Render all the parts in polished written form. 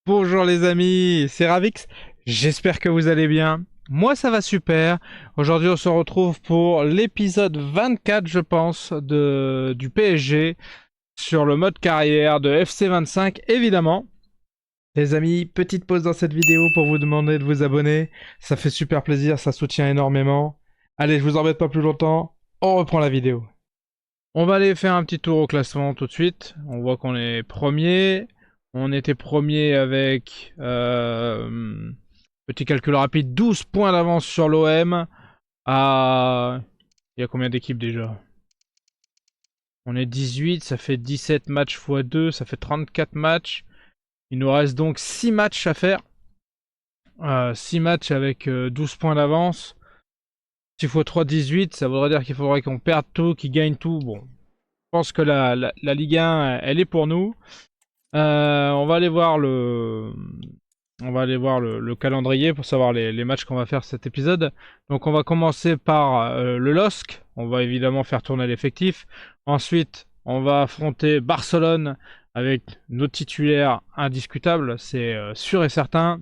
Bonjour les amis, c'est Ravix, j'espère que vous allez bien. Moi ça va super. Aujourd'hui on se retrouve pour l'épisode 24 je pense du PSG sur le mode carrière de FC25 évidemment. Les amis, petite pause dans cette vidéo pour vous demander de vous abonner. Ça fait super plaisir, ça soutient énormément. Allez, je vous embête pas plus longtemps, on reprend la vidéo. On va aller faire un petit tour au classement tout de suite. On voit qu'on est premier. On était premier avec, petit calcul rapide, 12 points d'avance sur l'OM. Il y a combien d'équipes déjà? On est 18, ça fait 17 matchs x 2, ça fait 34 matchs. Il nous reste donc 6 matchs à faire. 6 matchs avec 12 points d'avance. 6 x 3, 18, ça voudrait dire qu'il faudrait qu'on perde tout, qu'ils gagnent tout. Bon, je pense que la Ligue 1, elle est pour nous. On va aller voir le calendrier pour savoir les matchs qu'on va faire cet épisode. Donc on va commencer par le LOSC. On va évidemment faire tourner l'effectif. Ensuite, on va affronter Barcelone avec nos titulaires indiscutables, c'est sûr et certain.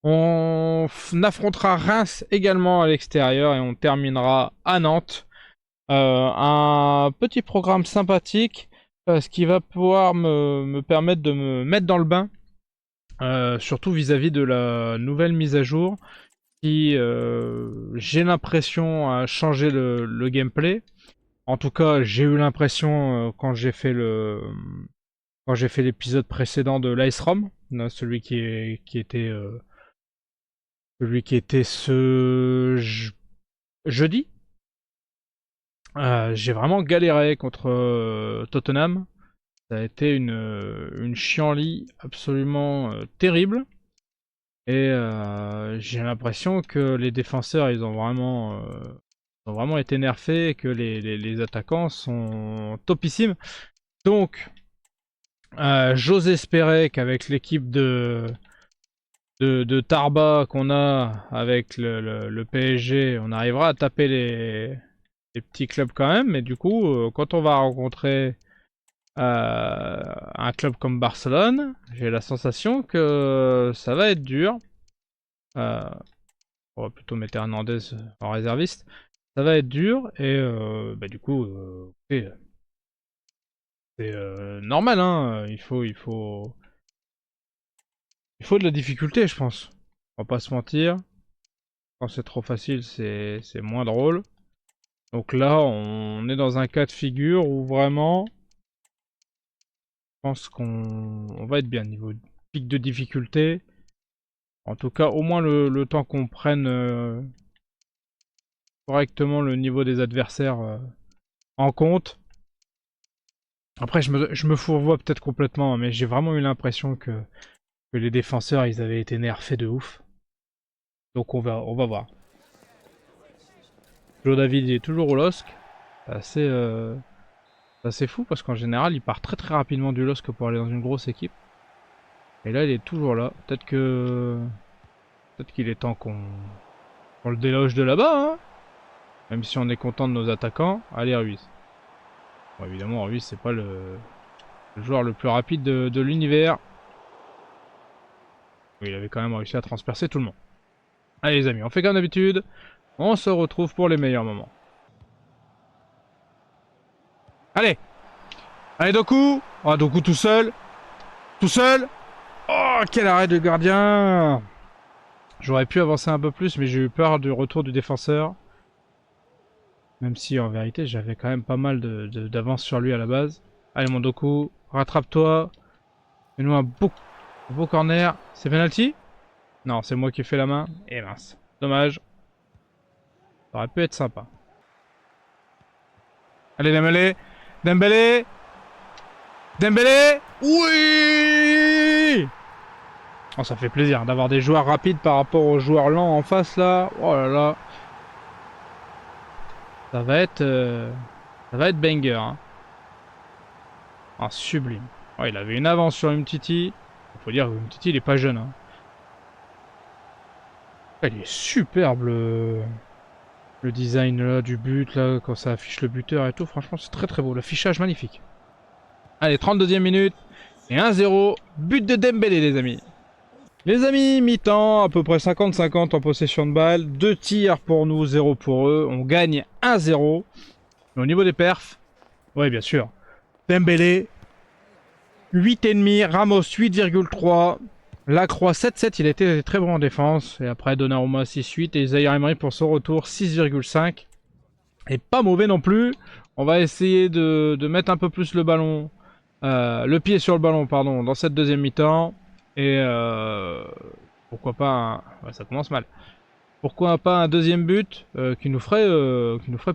On affrontera Reims également à l'extérieur et on terminera à Nantes. Un petit programme sympathique, ce qui va pouvoir me permettre de me mettre dans le bain, surtout vis-à-vis de la nouvelle mise à jour, qui, j'ai l'impression, a changé le gameplay. En tout cas, j'ai eu l'impression quand j'ai fait l'épisode précédent de l'Ice Rom, celui qui était jeudi. J'ai vraiment galéré contre Tottenham. Ça a été une chienlit absolument terrible. Et j'ai l'impression que les défenseurs, ils ont vraiment été nerfés et que les attaquants sont topissimes. Donc, j'ose espérer qu'avec l'équipe de Tarba qu'on a avec le PSG, on arrivera à taper les petits clubs quand même. Mais du coup, quand on va rencontrer un club comme Barcelone, j'ai la sensation que ça va être dur. On va plutôt mettre Hernandez en réserviste. Ça va être dur et du coup, c'est normal, hein. Il faut de la difficulté, je pense. On va pas se mentir. Quand c'est trop facile, c'est moins drôle. Donc là, on est dans un cas de figure où vraiment, je pense qu'on va être bien niveau pic de difficulté. En tout cas, au moins le temps qu'on prenne correctement le niveau des adversaires en compte. Après, je me fourvoie peut-être complètement, mais j'ai vraiment eu l'impression que les défenseurs, ils avaient été nerfés de ouf. Donc on va voir. Joe David il est toujours au LOSC. C'est assez fou parce qu'en général, il part très très rapidement du LOSC pour aller dans une grosse équipe. Et là, il est toujours là. Peut-être qu'il est temps qu'on le déloge de là-bas, hein. Même si on est content de nos attaquants. Allez, Ruiz. Bon, évidemment, Ruiz, c'est pas le joueur le plus rapide de l'univers. Oui, il avait quand même réussi à transpercer tout le monde. Allez les amis, on fait comme d'habitude. On se retrouve pour les meilleurs moments. Allez. Allez Doku. Oh, Doku tout seul. Tout seul. Oh, quel arrêt de gardien. J'aurais pu avancer un peu plus, mais j'ai eu peur du retour du défenseur. Même si en vérité j'avais quand même pas mal d'avance sur lui à la base. Allez mon Doku, rattrape-toi. Fais-nous un beau corner. C'est penalty? Non, c'est moi qui ai fait la main. Et mince. Dommage. Ça aurait pu être sympa. Allez Dembélé. Dembélé. Dembélé. Oui. Oh, ça fait plaisir d'avoir des joueurs rapides par rapport aux joueurs lents en face là. Oh là là. Ça va être banger. Hein. Oh, sublime. Oh, il avait une avance sur Umtiti. Il faut dire que Umtiti il est pas jeune. Hein. Il est superbe le design là du but là quand ça affiche le buteur et tout. Franchement c'est très très beau. L'affichage magnifique. Allez 32e minute. Et 1-0, but de Dembélé les amis. Les amis, mi-temps, à peu près 50-50 en possession de balle. 2 tirs pour nous, 0 pour eux. On gagne 1-0. Au niveau des perfs, ouais bien sûr. Dembélé, 8,5, Ramos 8,3. Lacroix 7,7, il a été très bon en défense. Et après Donnarumma 6,8 et Zaïre Emery pour son retour 6,5. Et pas mauvais non plus. On va essayer de mettre un peu plus le ballon, le pied sur le ballon pardon, dans cette deuxième mi-temps. Et pourquoi pas un... ouais, ça commence mal. Pourquoi pas un deuxième but qui nous ferait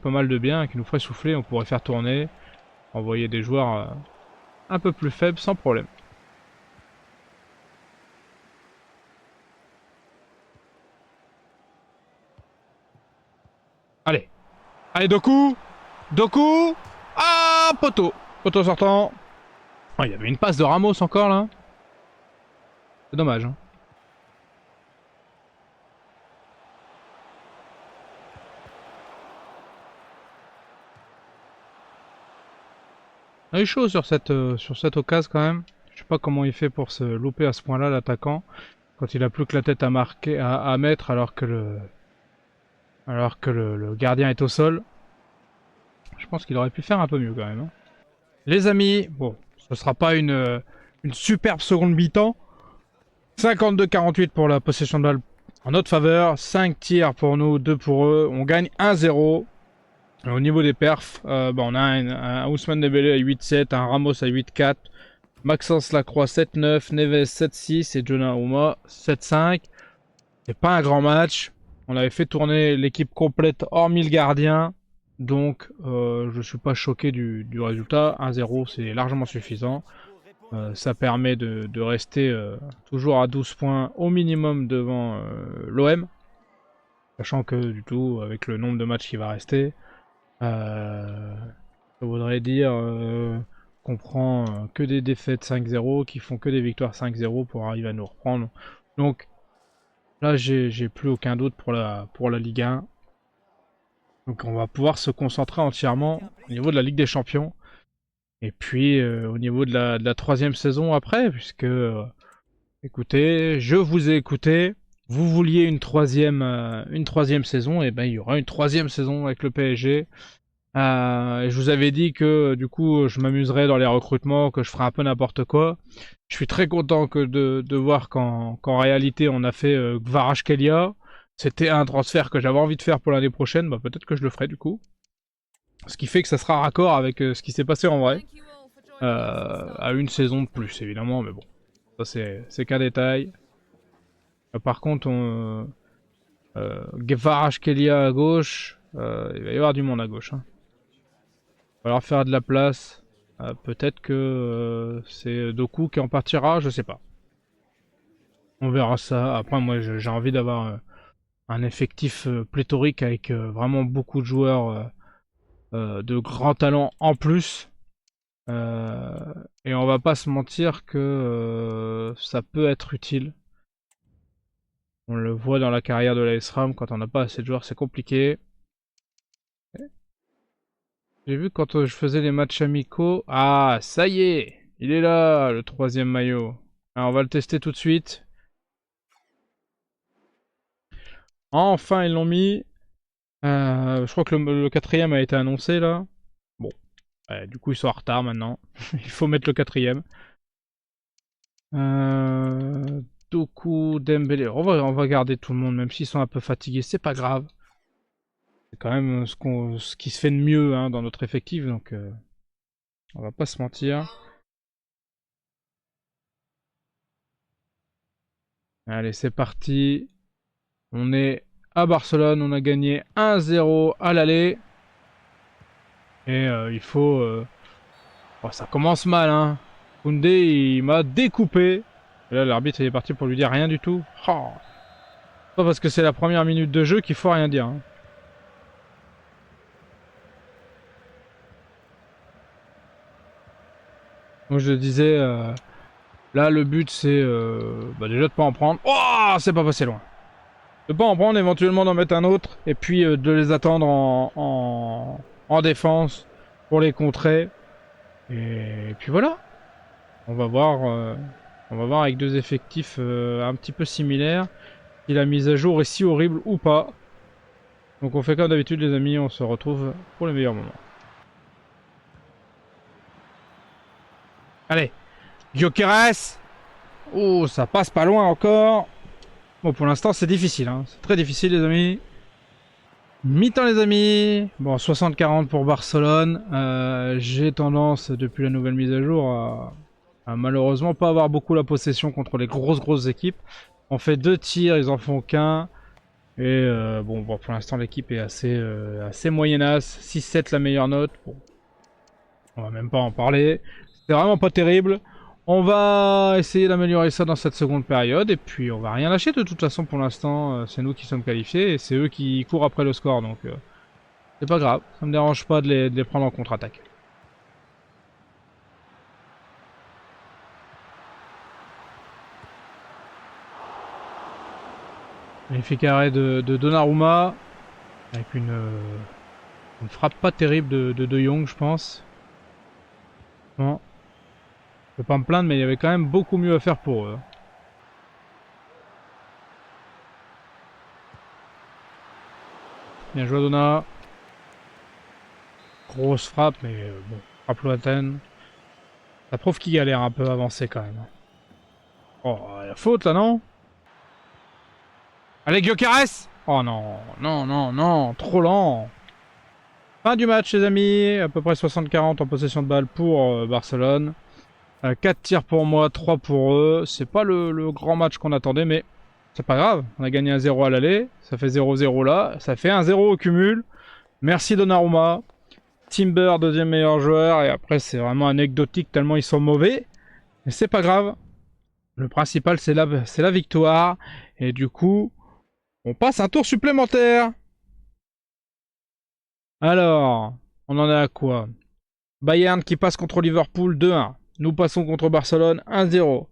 pas mal de bien, qui nous ferait souffler. On pourrait faire tourner, envoyer des joueurs un peu plus faibles sans problème. Allez. Allez, Doku. Doku. Ah, poteau. Poteau sortant. Oh, il y avait une passe de Ramos encore là. C'est dommage. Hein. Il est chaud sur cette occasion quand même. Je sais pas comment il fait pour se louper à ce point-là l'attaquant. Quand il a plus que la tête à marquer, à mettre alors que le gardien est au sol. Je pense qu'il aurait pu faire un peu mieux quand même. Hein. Les amis, bon, ce sera pas une superbe seconde mi-temps. 52-48 pour la possession de balle en notre faveur. 5 tirs pour nous, 2 pour eux. On gagne 1-0. Au niveau des perfs, on a un Ousmane Dembélé à 8-7, un Ramos à 8-4, Maxence Lacroix 7-9, Neves 7-6 et Donnarumma 7-5. C'est pas un grand match. On avait fait tourner l'équipe complète hormis le gardien. Donc je suis pas choqué du résultat. 1-0 c'est largement suffisant. Ça permet de rester toujours à 12 points au minimum devant l'OM. Sachant que du tout, avec le nombre de matchs qui va rester, ça voudrait dire qu'on prend que des défaites 5-0, qui font que des victoires 5-0 pour arriver à nous reprendre. Donc là j'ai plus aucun doute pour la Ligue 1. Donc on va pouvoir se concentrer entièrement au niveau de la Ligue des Champions. Et puis au niveau de la troisième saison après, puisque écoutez, je vous ai écouté. Vous vouliez une troisième saison, et ben il y aura une troisième saison avec le PSG. Et je vous avais dit que du coup je m'amuserais dans les recrutements, que je ferais un peu n'importe quoi. Je suis très content de voir qu'en réalité on a fait Kvaratskhelia. C'était un transfert que j'avais envie de faire pour l'année prochaine, bah, peut-être que je le ferai du coup. Ce qui fait que ça sera raccord avec ce qui s'est passé en vrai. À une saison de plus évidemment, mais bon. Ça c'est qu'un détail. Par contre, Kvaratskhelia à gauche, il va y avoir du monde à gauche. Hein. Il va falloir faire de la place. Peut-être que c'est Doku qui en partira, je sais pas. On verra ça. Après, moi, j'ai envie d'avoir un effectif pléthorique avec vraiment beaucoup de joueurs de grands talents en plus. Et on va pas se mentir que ça peut être utile. On le voit dans la carrière de l'AS Rome, quand on n'a pas assez de joueurs, c'est compliqué. J'ai vu quand je faisais les matchs amicaux... Ah, ça y est, il est là, le troisième maillot. Alors, on va le tester tout de suite. Enfin, ils l'ont mis. Je crois que le quatrième a été annoncé, là. Bon. Du coup, ils sont en retard, maintenant. Il faut mettre le quatrième. Doku, Dembélé. On va garder tout le monde, même s'ils sont un peu fatigués. C'est pas grave. C'est quand même ce qui se fait de mieux hein, dans notre effectif, donc on va pas se mentir. Allez, c'est parti. On est à Barcelone, on a gagné 1-0 à l'aller. Et il faut... Oh, ça commence mal, hein. Koundé, il m'a découpé. Et là, l'arbitre, il est parti pour lui dire rien du tout. Oh. Pas parce que c'est la première minute de jeu qu'il faut rien dire. Hein. Donc je disais, là le but c'est déjà de pas en prendre. Oh, c'est pas passé loin. De pas en prendre, éventuellement d'en mettre un autre, et puis de les attendre en défense pour les contrer. Et puis voilà. On va voir avec deux effectifs un petit peu similaires si la mise à jour est si horrible ou pas. Donc on fait comme d'habitude les amis, on se retrouve pour les meilleurs moments. Allez, Gyökeres. Oh, ça passe pas loin encore. Bon, pour l'instant c'est difficile, hein. C'est très difficile les amis. Mi-temps les amis. Bon, 60-40 pour Barcelone. J'ai tendance, depuis la nouvelle mise à jour, à malheureusement pas avoir beaucoup la possession contre les grosses équipes. On fait 2 tirs, ils en font qu'un. Et bon, pour l'instant l'équipe est assez moyennasse. 6-7 la meilleure note. Bon, on va même pas en parler. C'est vraiment pas terrible. On va essayer d'améliorer ça dans cette seconde période. Et puis on va rien lâcher de toute façon pour l'instant. C'est nous qui sommes qualifiés et c'est eux qui courent après le score. Donc c'est pas grave. Ça me dérange pas de les prendre en contre-attaque. Magnifique arrêt de Donnarumma. Avec une frappe pas terrible de Jong, je pense. Bon. Je peux pas me plaindre, mais il y avait quand même beaucoup mieux à faire pour eux. Bien joué Donna. Grosse frappe, mais bon, frappe lointaine. Ça prouve qu'il galère un peu à avancer quand même. Oh, il y a faute là, non? Allez, Gyökeres! Oh non, non, trop lent. Fin du match les amis, à peu près 60-40 en possession de balle pour Barcelone. 4 tirs pour moi, 3 pour eux. C'est pas le grand match qu'on attendait, mais c'est pas grave. On a gagné 1-0 à l'aller, ça fait 0-0 là, ça fait 1-0 au cumul. Merci Donnarumma. Timber, deuxième meilleur joueur, et après c'est vraiment anecdotique tellement ils sont mauvais. Mais c'est pas grave. Le principal c'est la victoire. Et du coup, on passe un tour supplémentaire. Alors, on en est à quoi? Bayern qui passe contre Liverpool 2-1. Nous passons contre Barcelone 1-0.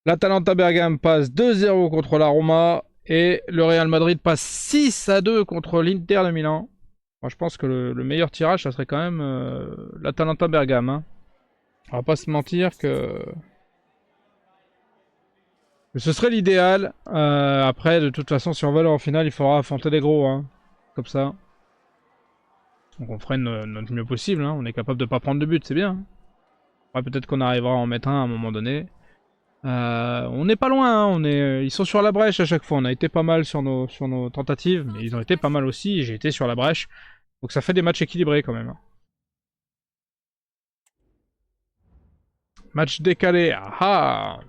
L'Atalanta Bergame passe 2-0 contre la Roma. Et le Real Madrid passe 6-2 contre l'Inter de Milan. Moi, je pense que le meilleur tirage, ça serait quand même l'Atalanta Bergame. Hein. On va pas se mentir que ce serait l'idéal. Après, de toute façon, si on va aller en finale, il faudra affronter les gros. Hein. Comme ça. Donc on ferait notre mieux possible. Hein. On est capable de pas prendre de but, c'est bien. Ouais, peut-être qu'on arrivera à en mettre un à un moment donné. On n'est pas loin, hein. Ils sont sur la brèche à chaque fois. On a été pas mal sur nos tentatives, mais ils ont été pas mal aussi. J'ai été sur la brèche. Donc ça fait des matchs équilibrés quand même. Hein. Match décalé. Ah ah.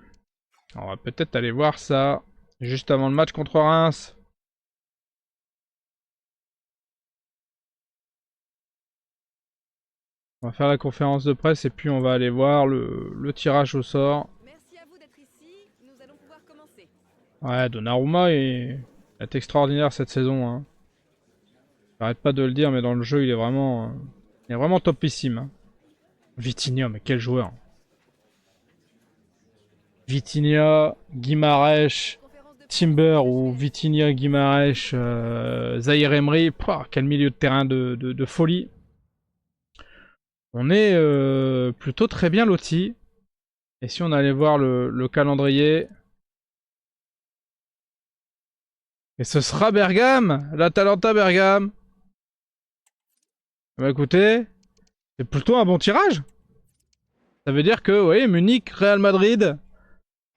On va peut-être aller voir ça juste avant le match contre Reims. On va faire la conférence de presse et puis on va aller voir le tirage au sort. Merci à vous d'être ici. Nous allons pouvoir commencer. Ouais, Donnarumma est extraordinaire cette saison. Hein. J'arrête pas de le dire, mais dans le jeu, il est vraiment topissime. Hein. Vitinha, mais quel joueur. Vitinha, Guimarães, Timber ou Vitinha, Guimarães, Zaïre Emery. Quel milieu de terrain de folie. On est plutôt très bien lotis. Et si on allait voir le calendrier... Et ce sera Bergame, l'Atalanta Bergame. Bah écoutez, c'est plutôt un bon tirage. Ça veut dire que, vous voyez, Munich, Real Madrid.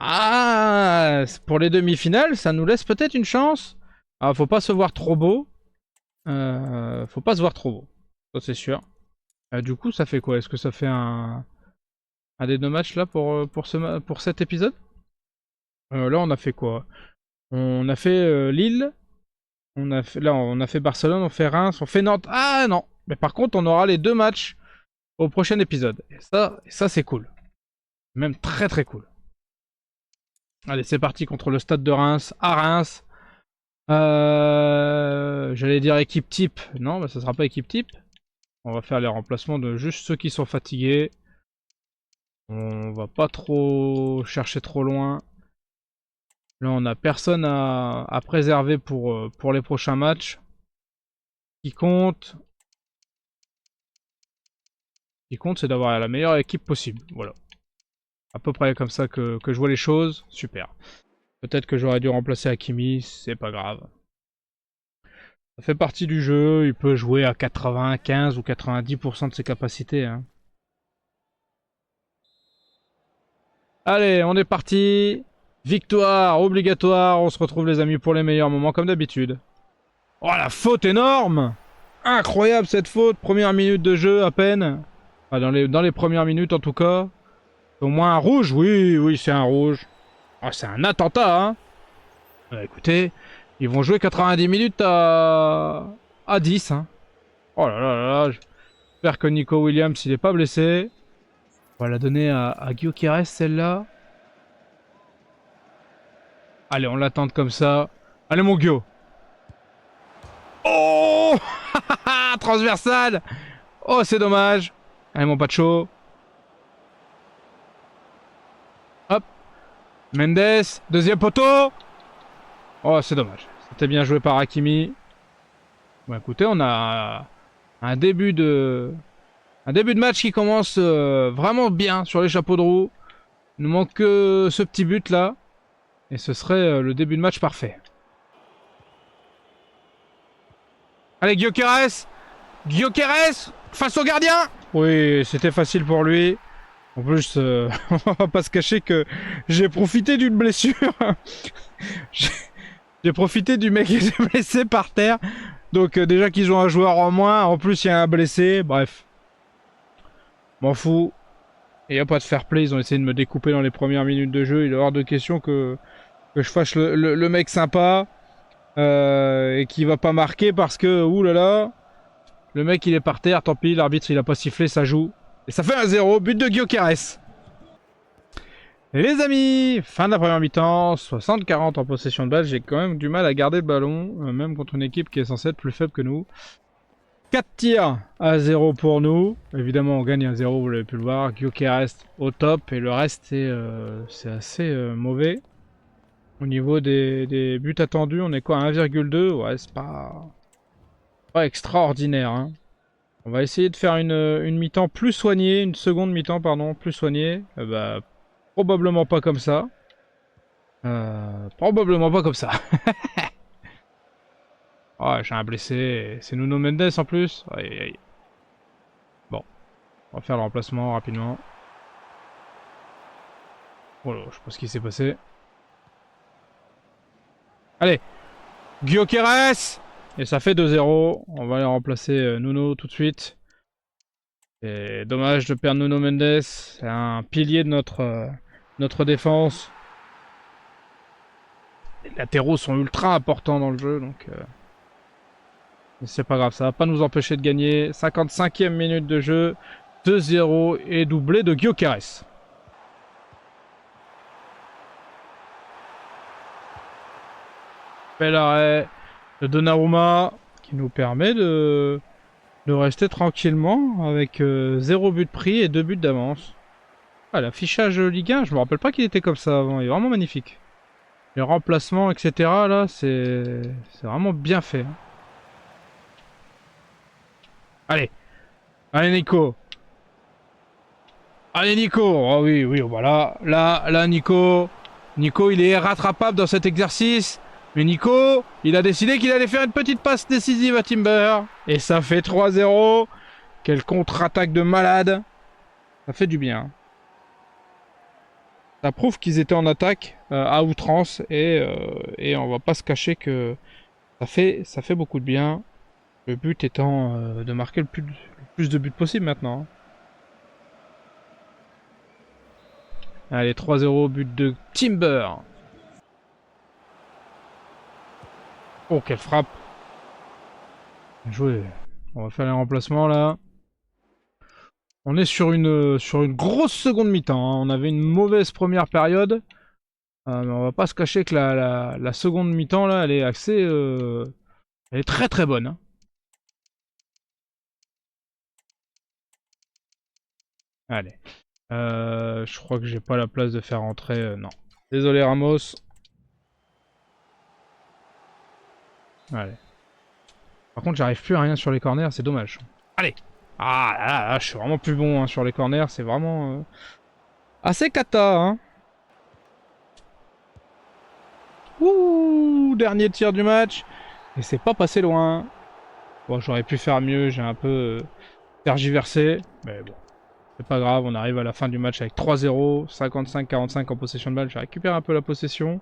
Ah, pour les demi-finales, ça nous laisse peut-être une chance. Ah, faut pas se voir trop beau. Faut pas se voir trop beau. Ça, c'est sûr. Du coup, ça fait quoi? Est-ce que ça fait un des deux matchs là pour cet épisode? Là, on a fait quoi? On a fait Lille. On a fait Barcelone, on fait Reims, on fait Nantes. Ah non! Mais par contre, on aura les deux matchs au prochain épisode. Et ça c'est cool. Même très très cool. Allez, c'est parti contre le stade de Reims, à Reims. J'allais dire équipe type. Non, bah, ça sera pas équipe type. On va faire les remplacements de juste ceux qui sont fatigués. On va pas trop chercher trop loin. Là, on a personne à préserver pour les prochains matchs. Ce qui compte, c'est d'avoir la meilleure équipe possible. Voilà. à peu près comme ça que je vois les choses. Super. Peut-être que j'aurais dû remplacer Hakimi, c'est pas grave. Ça fait partie du jeu, il peut jouer à 95 ou 90% de ses capacités. Hein. Allez, on est parti. Victoire obligatoire, on se retrouve les amis pour les meilleurs moments comme d'habitude. Oh la faute énorme! Incroyable cette faute, première minute de jeu à peine. Enfin, dans les premières minutes en tout cas. Au moins un rouge, oui, oui c'est un rouge. Oh, c'est un attentat, hein. Écoutez, ils vont jouer 90 minutes à 10. Hein. Oh là là là là, j'espère que Nico Williams il est pas blessé. On va la donner à Gyökeres celle-là. Allez, on l'attend comme ça. Allez mon Gyo. Oh transversal. Oh c'est dommage. Allez mon Pacho. Hop. Mendes, deuxième poteau. Oh c'est dommage. C'était bien joué par Hakimi. Bon écoutez, on a un début de match qui commence vraiment bien sur les chapeaux de roue. Il nous manque que ce petit but là. Et ce serait le début de match parfait. Allez Gyökeres. Gyökeres face au gardien. Oui, c'était facile pour lui. En plus, on va pas se cacher que j'ai profité d'une blessure. J'ai profité du mec qui s'est blessé par terre. Donc déjà qu'ils ont un joueur en moins, en plus il y a un blessé, bref. M'en fous. Il n'y a pas de fair play, ils ont essayé de me découper dans les premières minutes de jeu. Il est hors de question que je fasse le mec sympa. Et qui va pas marquer parce que, oulala, le mec il est par terre, tant pis, l'arbitre il a pas sifflé, ça joue. Et ça fait 1-0, but de Gyökeres. Les amis, fin de la première mi-temps, 60-40 en possession de balle, j'ai quand même du mal à garder le ballon, même contre une équipe qui est censée être plus faible que nous. 4 tirs à 0 pour nous, évidemment on gagne 1-0, vous l'avez pu le voir, Gyökeres au top, et le reste c'est assez mauvais. Au niveau des buts attendus, on est quoi à 1,2, ouais c'est pas extraordinaire. Hein. On va essayer de faire une mi-temps plus soignée, une seconde mi-temps pardon, plus soignée. Bah, probablement pas comme ça. Probablement pas comme ça. Oh, j'ai un blessé. C'est Nuno Mendes en plus. Aïe, aïe. Bon, on va faire le remplacement rapidement. Oh là, je sais pas ce qui s'est passé. Allez, Gyökeres. Et ça fait 2-0. On va aller remplacer Nuno tout de suite. C'est dommage de perdre Nuno Mendes. C'est un pilier de notre défense. Les latéraux sont ultra importants dans le jeu, donc... Mais c'est pas grave, ça va pas nous empêcher de gagner. 55e minute de jeu. 2-0 et doublé de Gyökeres. Bel arrêt de Donnarumma qui nous permet de rester tranquillement avec 0 but pris et 2 buts d'avance. Ah, l'affichage Ligue 1, je me rappelle pas qu'il était comme ça avant, il est vraiment magnifique. Les remplacements, etc. là, c'est vraiment bien fait. Allez, allez Nico. Allez Nico. Oh oui, oui, voilà. Là, Nico. Nico, il est rattrapable dans cet exercice. Mais Nico, il a décidé qu'il allait faire une petite passe décisive à Timber. Et ça fait 3-0. Quelle contre-attaque de malade. Ça fait du bien. Ça prouve qu'ils étaient en attaque à outrance. Et on va pas se cacher que ça fait beaucoup de bien. Le but étant de marquer le plus de buts possible maintenant. Allez, 3-0, but de Timber. Oh, quelle frappe. Bien joué. On va faire les remplacements là. On est sur une grosse seconde mi-temps. Hein. On avait une mauvaise première période. Mais on va pas se cacher que la seconde mi-temps là, elle est assez... elle est très très bonne. Hein. Allez. Je crois que j'ai pas la place de faire rentrer... non. Désolé Ramos. Allez. Par contre, j'arrive plus à rien sur les corners, c'est dommage. Allez. Ah là, là, je suis vraiment plus bon hein, sur les corners, c'est vraiment... Assez cata, hein. Ouh, dernier tir du match. Et c'est pas passé loin. Bon, j'aurais pu faire mieux, j'ai un peu tergiversé. Mais bon, c'est pas grave, on arrive à la fin du match avec 3-0, 55-45 en possession de balle. J'ai récupéré un peu la possession.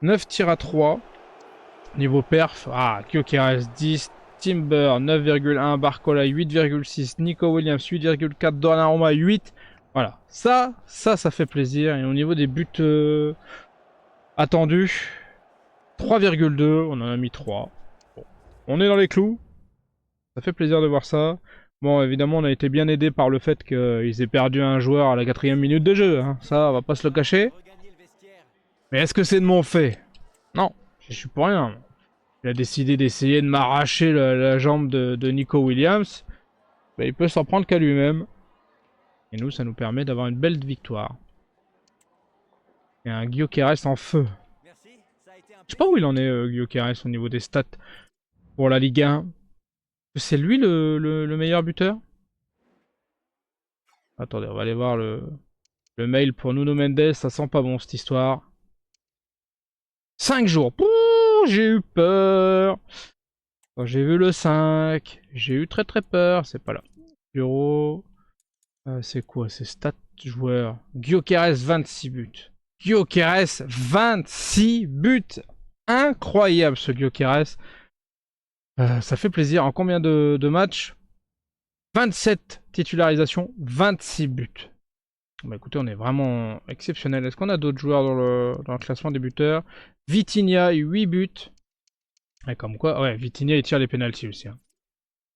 9 tirs à 3. Niveau perf, Gyökeres 10, Timber 9,1, Barcola 8,6, Nico Williams 8,4, Donnarumma 8. Voilà, ça fait plaisir. Et au niveau des buts attendus, 3,2, on en a mis 3. Bon. On est dans les clous, ça fait plaisir de voir ça. Bon, évidemment, on a été bien aidé par le fait qu'ils aient perdu un joueur à la 4ème minute de jeu. Hein. Ça, on va pas se le cacher. Mais est-ce que c'est de mon fait? Non, je suis pour rien. Il a décidé d'essayer de m'arracher la jambe de Nico Williams. Bah, il peut s'en prendre qu'à lui-même. Et nous, ça nous permet d'avoir une belle victoire. Et un Gyökeres en feu. Je sais pas où il en est, Gyökeres, au niveau des stats pour la Ligue 1. C'est lui le meilleur buteur? Attendez, on va aller voir le mail pour Nuno Mendes. Ça sent pas bon, cette histoire. 5 jours. Pouh, j'ai eu peur. Quand j'ai vu le 5, j'ai eu très peur. C'est pas là. Bureau. C'est quoi ces stats joueurs? Gyökeres 26 buts. Gyökeres 26 buts. Incroyable ce Gyökeres. Ça fait plaisir. En combien de matchs? 27 titularisations, 26 buts. Bah écoutez, on est vraiment exceptionnel. Est-ce qu'on a d'autres joueurs dans le classement des buteurs? Vitinha, 8 buts. Et comme quoi, ouais, Vitinha il tire les pénaltys aussi. Hein.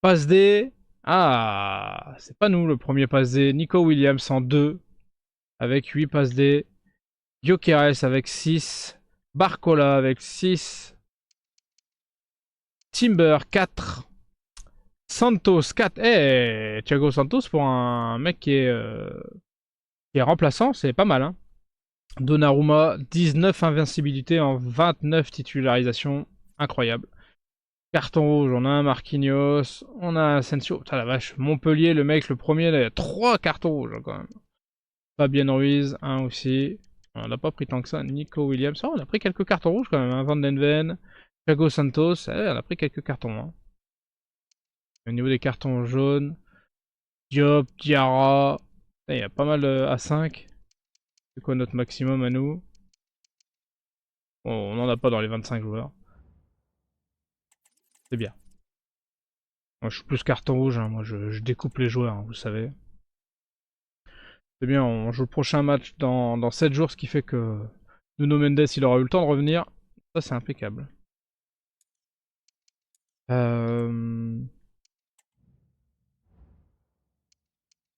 Passe D. Ah, c'est pas nous le premier passe D. Nico Williams en 2. Avec 8 passes D. Gyökeres avec 6. Barcola avec 6. Timber 4. Santos 4. Eh, Thiago Santos pour un mec qui est remplaçant, c'est pas mal. Hein. Donnarumma, 19 invincibilités en 29 titularisations. Incroyable. Carton rouge, on a un Marquinhos, on a un Asensio. Putain la vache, Montpellier, le mec, le premier, là, il y a 3 cartons rouges quand même. Fabien Ruiz, 1 aussi. On n'a pas pris tant que ça. Nico Williams, on a pris quelques cartons rouges quand même. Hein. Van den Ven, Thiago Santos, on a pris quelques cartons. Hein. Au niveau des cartons jaunes, Diop, Diarra, il y a pas mal à 5. C'est quoi notre maximum à nous? Bon, on n'en a pas dans les 25 joueurs. C'est bien. Moi, je suis plus carton rouge, hein. Moi je découpe les joueurs, hein, vous savez. C'est bien, on joue le prochain match dans 7 jours, ce qui fait que Nuno Mendes il aura eu le temps de revenir. Ça c'est impeccable.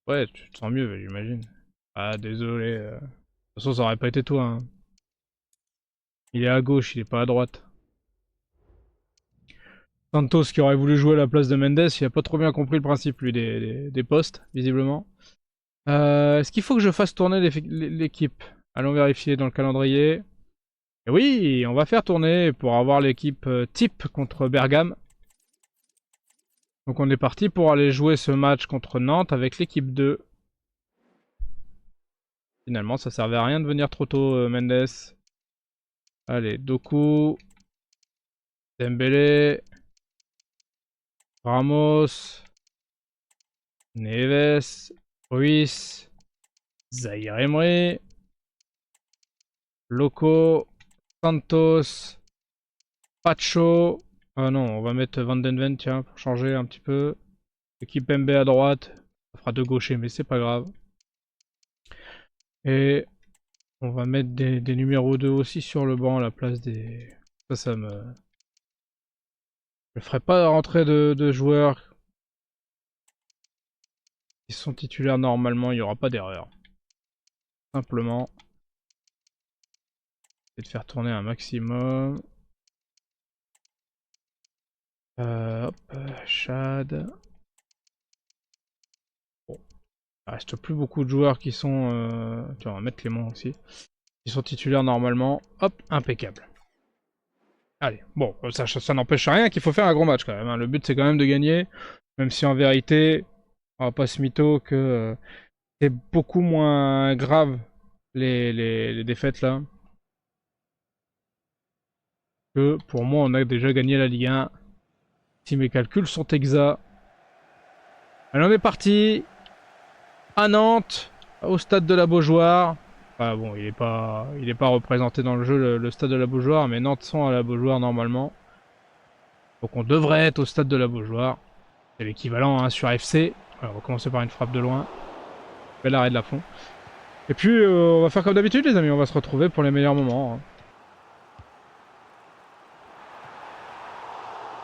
Ouais, tu te sens mieux, j'imagine. Ah, désolé. De toute façon, ça aurait pas été toi. Hein. Il est à gauche, il est pas à droite. Santos qui aurait voulu jouer à la place de Mendes, il a pas trop bien compris le principe, lui, des postes, visiblement. Est-ce qu'il faut que je fasse tourner l'équipe? Allons vérifier dans le calendrier. Et oui, on va faire tourner pour avoir l'équipe type contre Bergame. Donc on est parti pour aller jouer ce match contre Nantes avec l'équipe 2. Finalement, ça servait à rien de venir trop tôt, Mendes. Allez, Doku. Dembélé. Ramos. Neves. Ruiz. Zaïre Emery. Loco. Santos. Pacho. Ah non, on va mettre Van den Ven, tiens, pour changer un petit peu. Équipe MB à droite. Ça fera deux gauchers, mais c'est pas grave. Et on va mettre des numéros 2 aussi sur le banc à la place des... Ça me... Je ferai pas rentrer de joueurs qui sont titulaires normalement, il n'y aura pas d'erreur. Simplement, c'est de faire tourner un maximum. Hop, Chad. Bon. Il reste plus beaucoup de joueurs qui sont... Tiens, on va mettre Clément aussi. Qui sont titulaires normalement. Hop, impeccable. Allez, bon, ça n'empêche rien qu'il faut faire un gros match quand même. Hein. Le but c'est quand même de gagner. Même si en vérité, on va pas se mytho que c'est beaucoup moins grave les défaites là. Que pour moi, on a déjà gagné la Ligue 1. Si mes calculs sont exacts. Allez, on est parti à Nantes, au stade de la Beaujoire. Enfin bon, il est pas représenté dans le jeu, le stade de la Beaujoire, mais Nantes sont à la Beaujoire normalement. Donc on devrait être au stade de la Beaujoire. C'est l'équivalent hein, sur FC. Alors, on va commencer par une frappe de loin. Bel arrêt de la fond. Et puis on va faire comme d'habitude les amis, on va se retrouver pour les meilleurs moments. Hein.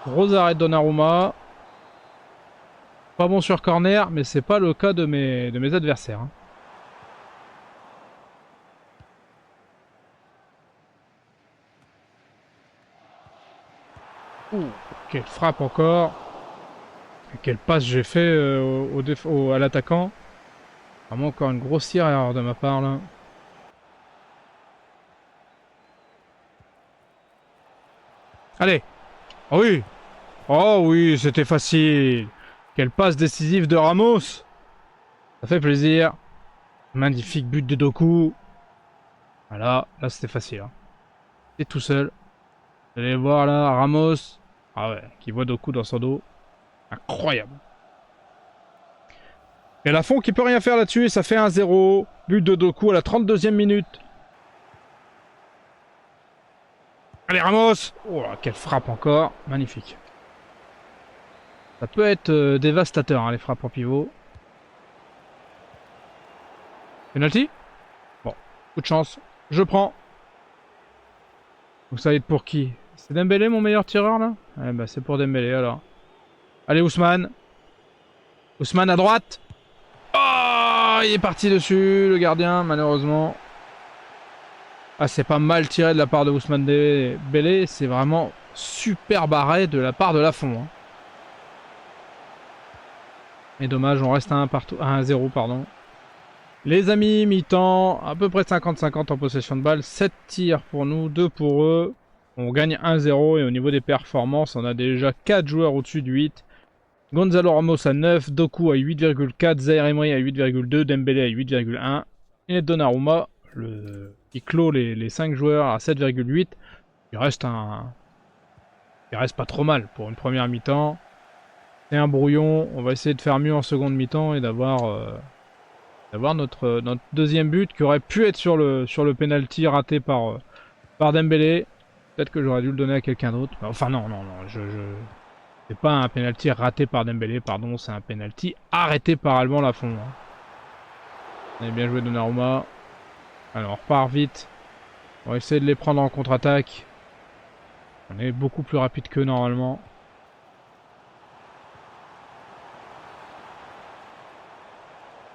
Gros arrêt de Donnarumma. Pas bon sur corner, mais c'est pas le cas de mes adversaires. Hein. Ouh, quelle frappe encore. Et quelle passe j'ai fait à l'attaquant. Vraiment encore une grossière erreur de ma part là. Allez. Oh oui. Oh oui, c'était facile. Quelle passe décisive de Ramos. Ça fait plaisir. Magnifique but de Doku. Voilà, là c'était facile. Hein. Et tout seul. Vous allez voir là, Ramos. Ah ouais, qui voit Doku dans son dos. Incroyable. Et Lafont qui peut rien faire là-dessus et ça fait 1-0. But de Doku à la 32e minute. Allez Ramos. Oh quelle frappe encore. Magnifique. Ça peut être dévastateur hein, les frappes en pivot. Penalty. Bon, coup de chance. Je prends. Donc ça va être pour qui? C'est Dembélé mon meilleur tireur là? Eh bah c'est pour Dembélé alors. Allez Ousmane. Ousmane à droite. Oh, il est parti dessus le gardien malheureusement. Ah c'est pas mal tiré de la part de Ousmane Dembélé. C'est vraiment super barré de la part de Lafont. Hein. Et dommage on reste à 1 partout, à 1-0 pardon. Les amis, mi-temps, à peu près 50-50 en possession de balle. 7 tirs pour nous, 2 pour eux. On gagne 1-0 et au niveau des performances, on a déjà 4 joueurs au-dessus de 8. Gonzalo Ramos à 9, Doku à 8,4, Zaïre Emery à 8,2, Dembélé à 8,1 et Donnarumma qui clôt les 5 joueurs à 7,8. Il reste pas trop mal pour une première mi-temps. C'est un brouillon, on va essayer de faire mieux en seconde mi-temps et d'avoir notre deuxième but qui aurait pu être sur le penalty raté par Dembélé. Peut-être que j'aurais dû le donner à quelqu'un d'autre. Enfin non, c'est pas un penalty raté par Dembélé, pardon, c'est un penalty arrêté par Alban Lafont. Hein. On a bien joué Donnarumma. Alors on repart vite. On va essayer de les prendre en contre-attaque. On est beaucoup plus rapide qu'eux normalement.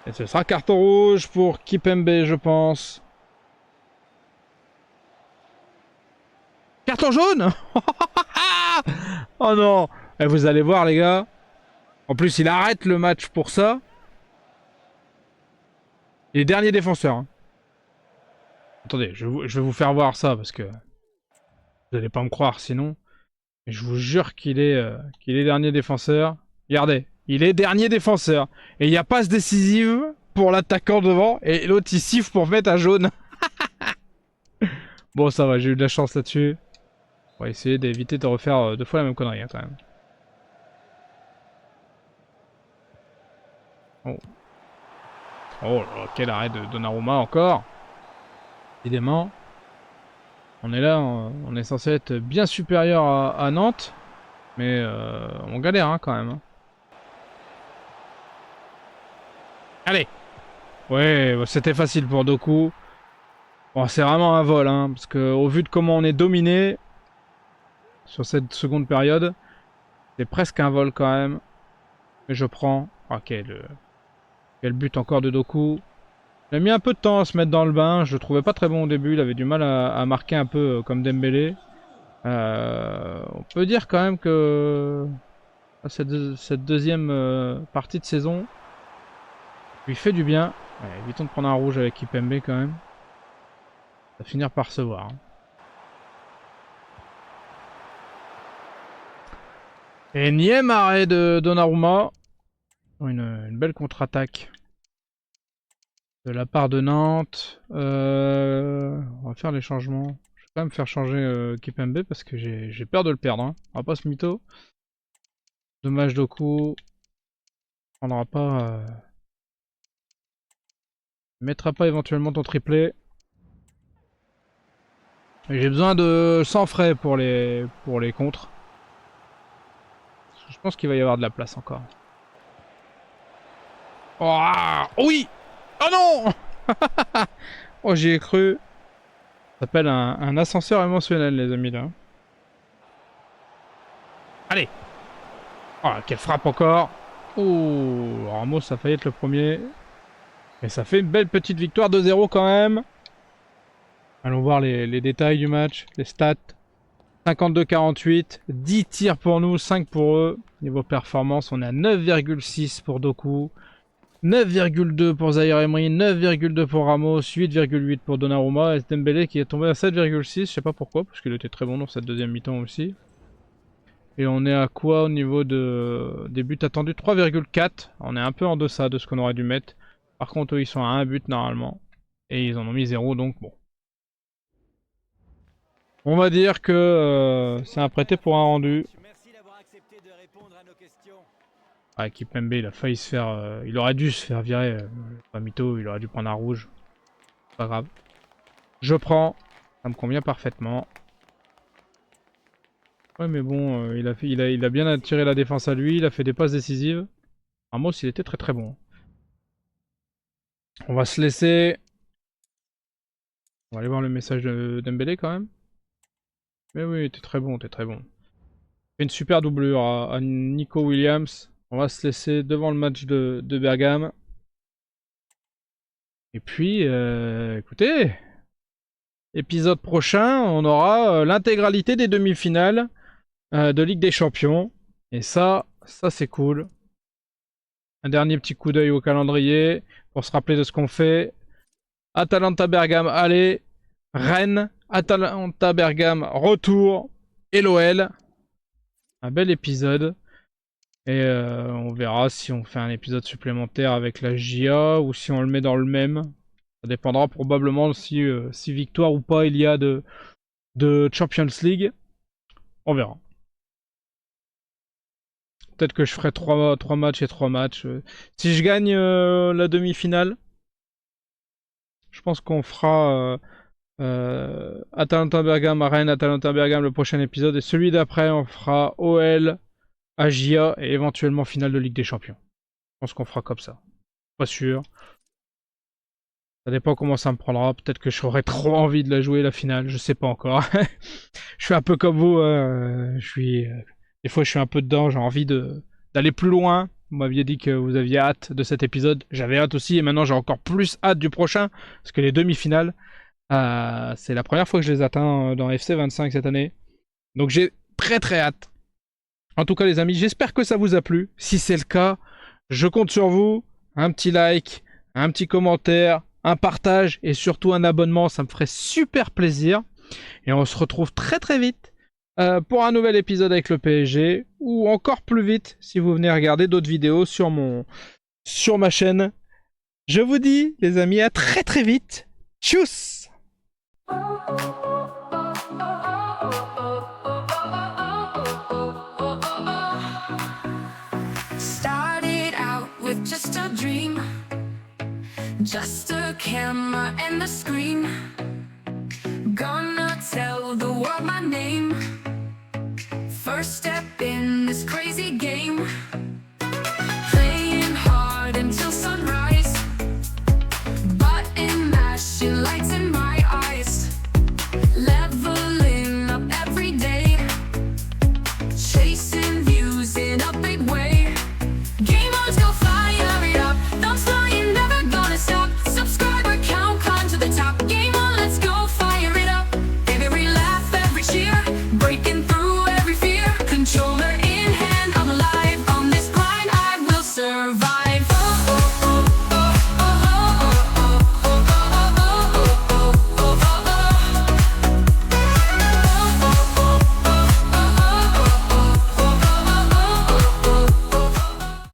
Et ce sera carton rouge pour Kipembe, je pense. Carton jaune. Oh non. Et vous allez voir les gars. En plus il arrête le match pour ça. Il est dernier défenseur. Hein. Attendez, je vais vous faire voir ça parce que vous n'allez pas me croire sinon. Mais je vous jure qu'il est dernier défenseur. Regardez, il est dernier défenseur. Et il n'y a passe décisive pour l'attaquant devant. Et l'autre il siffle pour mettre un jaune. Bon ça va, j'ai eu de la chance là-dessus. On va essayer d'éviter de refaire 2 fois la même connerie hein, quand même. Oh. Oh là, quel arrêt de Donnarumma encore. Évidemment. On est là, on est censé être bien supérieur à Nantes. Mais on galère hein, quand même. Hein. Allez. Ouais, c'était facile pour Doku. Bon, c'est vraiment un vol, hein, parce que au vu de comment on est dominé sur cette seconde période, c'est presque un vol quand même. Mais je prends. Ok, quel but encore de Doku. Il a mis un peu de temps à se mettre dans le bain. Je le trouvais pas très bon au début. Il avait du mal à marquer un peu comme Dembélé. On peut dire quand même que cette deuxième partie de saison lui fait du bien. Ouais, évitons de prendre un rouge avec Kipembe quand même. Ça va finir par se voir. Hein. Énième arrêt de Donnarumma. Une belle contre-attaque. de la part de Nantes. On va faire les changements. Je vais quand même faire changer Kipembe parce que j'ai peur de le perdre. Hein. On va pas se mytho. Dommage Doku. On prendra pas. Mettra pas éventuellement ton triplé. J'ai besoin de 100 frais pour les contres. Je pense qu'il va y avoir de la place encore. Oh oui. Oh non. Oh j'y ai cru. Ça s'appelle un ascenseur émotionnel les amis là. Allez. Oh quelle frappe encore. Oh Ramos ça a failli être le premier. Mais ça fait une belle petite victoire 2-0 quand même. Allons voir les détails du match, les stats. 52-48, 10 tirs pour nous, 5 pour eux. Niveau performance, on est à 9,6 pour Doku, 9,2 pour Zaïre Emery, 9,2 pour Ramos, 8,8 pour Donnarumma. Et Dembélé qui est tombé à 7,6, je sais pas pourquoi, parce qu'il était très bon dans cette deuxième mi-temps aussi. Et on est à quoi au niveau des buts attendus? 3,4. On est un peu en deçà de ce qu'on aurait dû mettre. Par contre, eux, ils sont à un but normalement. Et ils en ont mis 0, donc bon. On va dire que c'est un prêté pour un rendu. Ah, Kipembe, il a failli se faire... il aurait dû se faire virer. Pas mytho, il aurait dû prendre un rouge. Pas grave. Je prends. Ça me convient parfaitement. Ouais, mais bon, il a bien attiré la défense à lui. Il a fait des passes décisives. Ramos, il était très très bon. On va se laisser. On va aller voir le message de Dembélé quand même. Mais oui, t'es très bon, t'es très bon. Fait une super doublure à Nico Williams. On va se laisser devant le match de Bergame. Et puis, écoutez, épisode prochain, on aura l'intégralité des demi-finales de Ligue des Champions. Et ça c'est cool. Un dernier petit coup d'œil au calendrier pour se rappeler de ce qu'on fait. Atalanta Bergame, allez. Rennes, Atalanta Bergame, retour. Et l'OL. Un bel épisode. Et on verra si on fait un épisode supplémentaire avec la JA ou si on le met dans le même. Ça dépendra probablement si victoire ou pas il y a de Champions League. On verra. Peut-être que je ferai 3 matchs et 3 matchs. Si je gagne la demi-finale, je pense qu'on fera Atalanta Bergame à Rennes, Atalanta Bergame le prochain épisode. Et celui d'après, on fera OL, AGIA et éventuellement finale de Ligue des Champions. Je pense qu'on fera comme ça. Pas sûr. Ça dépend comment ça me prendra. Peut-être que j'aurais trop envie de la jouer la finale. Je sais pas encore. Je suis un peu comme vous. Des fois, je suis un peu dedans. J'ai envie d'aller plus loin. Vous m'aviez dit que vous aviez hâte de cet épisode. J'avais hâte aussi. Et maintenant, j'ai encore plus hâte du prochain. Parce que les demi-finales, c'est la première fois que je les atteins dans FC 25 cette année. Donc, j'ai très très hâte. En tout cas, les amis, j'espère que ça vous a plu. Si c'est le cas, je compte sur vous. Un petit like, un petit commentaire, un partage et surtout un abonnement. Ça me ferait super plaisir. Et on se retrouve très très vite pour un nouvel épisode avec le PSG. Ou encore plus vite si vous venez regarder d'autres vidéos sur ma chaîne. Je vous dis, les amis, à très très vite. Tchuss! Started out with just a dream, just a camera and a screen.